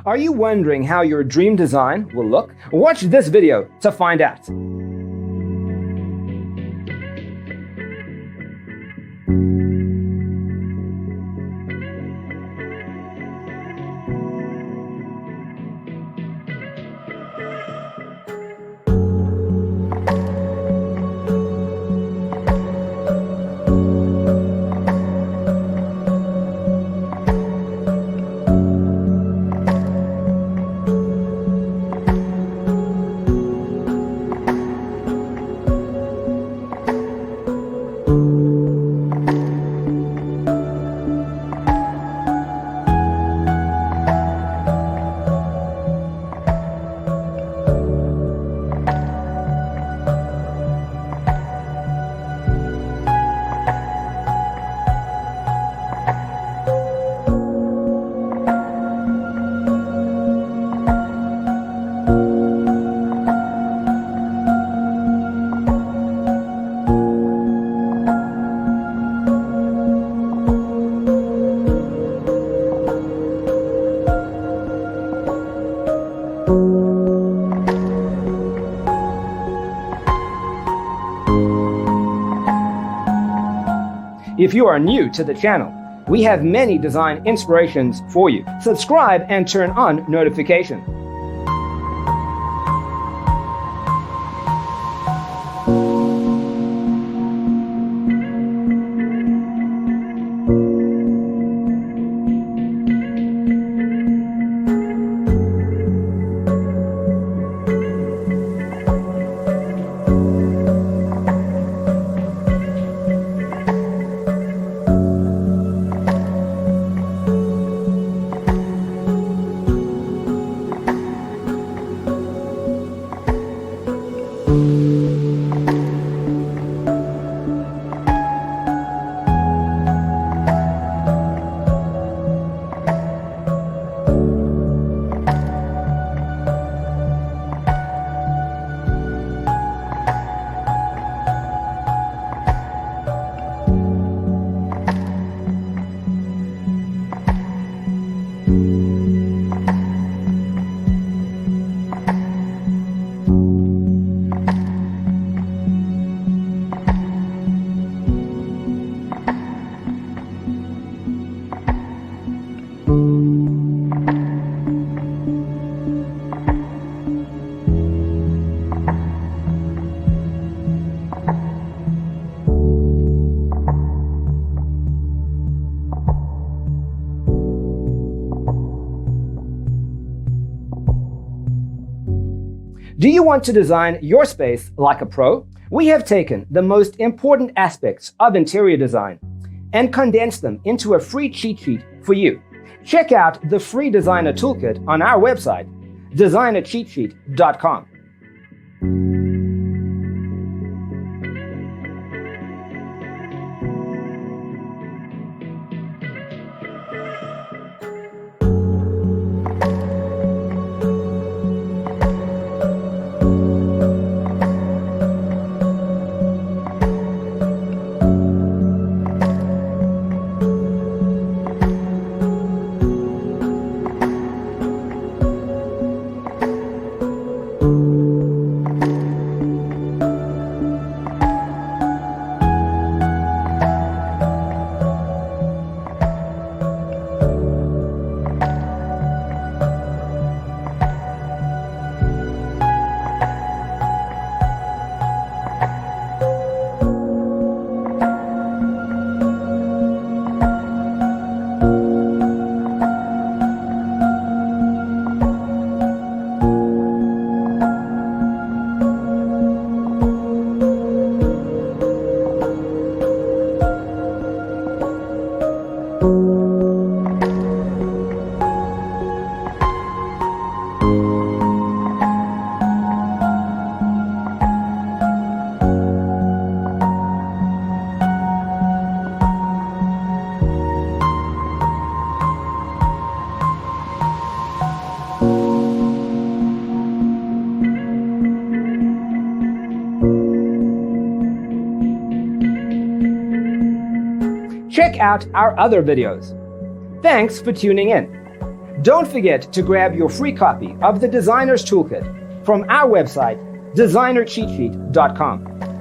Are you wondering how your dream design will look? Watch this video to find out. If you are new to the channel, we have many design inspirations for you. Subscribe and turn on notifications. Do you want to design your space like a pro? We have taken the most important aspects of interior design and condensed them into a free cheat sheet for you. Check out the free designer toolkit on our website, designercheatsheet.com. Check out our other videos. Thanks for tuning in. Don't forget to grab your free copy of the Designer's Toolkit from our website, designercheatsheet.com.